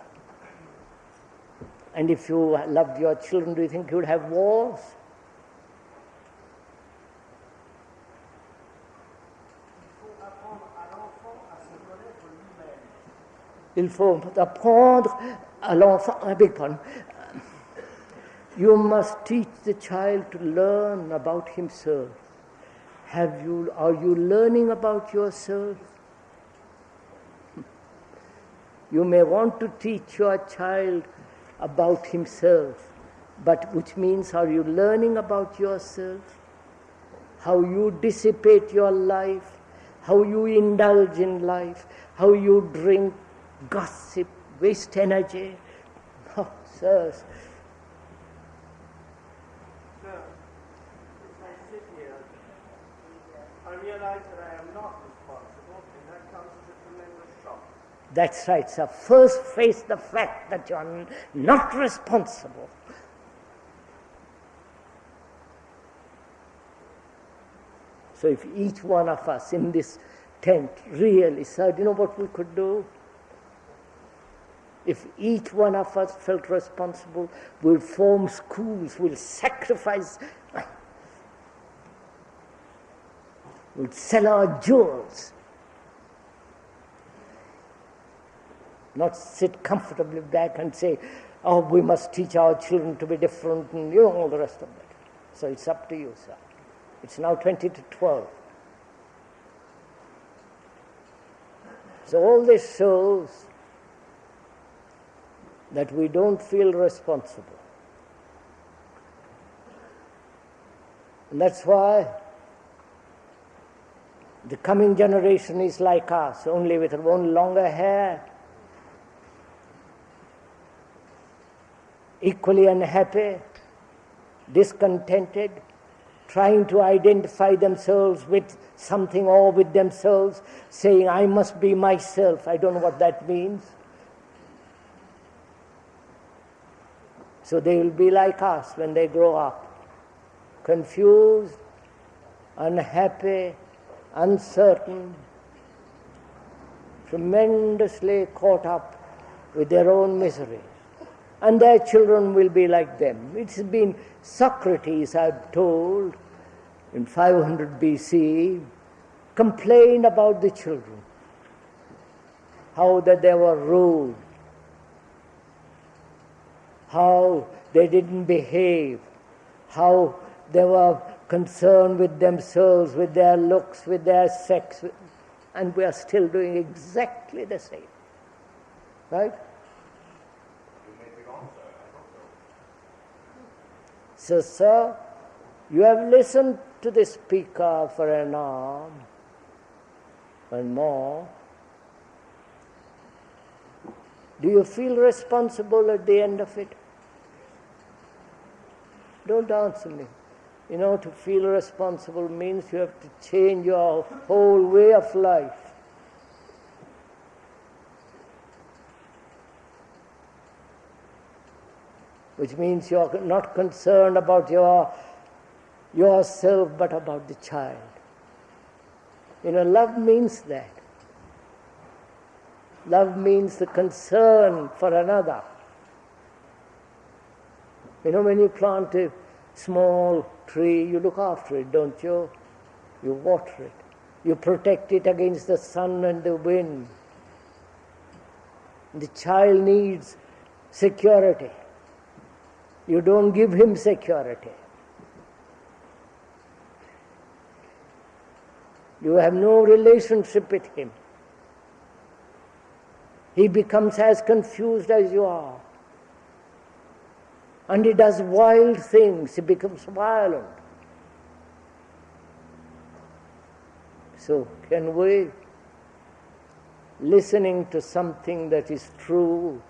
And if you loved your children, do you think you'd have wars? Il faut apprendre à l'enfant, I beg pardon. You must teach the child to learn about himself. Are you learning about yourself? You may want to teach your child about himself, but which means, are you learning about yourself? How you dissipate your life, how you indulge in life, how you drink, gossip, waste energy. Oh, sirs. Sir, as I sit here, I realize that I am not responsible, and that comes as a tremendous shock. That's right, sir. First face the fact that you're not responsible. So if each one of us in this tent really, sir, do you know what we could do? If each one of us felt responsible, we'll form schools, we'll sacrifice, we'll sell our jewels. Not sit comfortably back and say, oh, we must teach our children to be different, and all the rest of that. So it's up to you, sir. It's now 20 to 12. So all this shows that we don't feel responsible. And that's why the coming generation is like us, only with one longer hair, equally unhappy, discontented, trying to identify themselves with something or with themselves, saying, I must be myself. I don't know what that means. So they will be like us when they grow up, confused, unhappy, uncertain, tremendously caught up with their own miseries. And their children will be like them. It's been Socrates, I'm told, in 500 BC, complained about the children, how that they were rude, how they didn't behave, how they were concerned with themselves, with their looks, with their sex, and we are still doing exactly the same. Right? So, sir, you have listened to the speaker for an hour and more. Do you feel responsible at the end of it? Don't answer me. To feel responsible means you have to change your whole way of life. Which means you're not concerned about yourself, but about the child. Love means that. Love means the concern for another. When you plant a small tree, you look after it, don't you? You water it. You protect it against the sun and the wind. The child needs security. You don't give him security. You have no relationship with him. He becomes as confused as you are. And he does wild things. He becomes violent. So can we, listening to something that is true,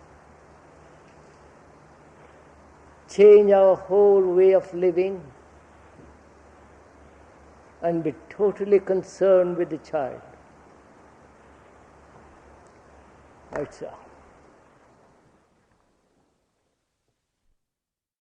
change our whole way of living and be totally concerned with the child? Right, sir.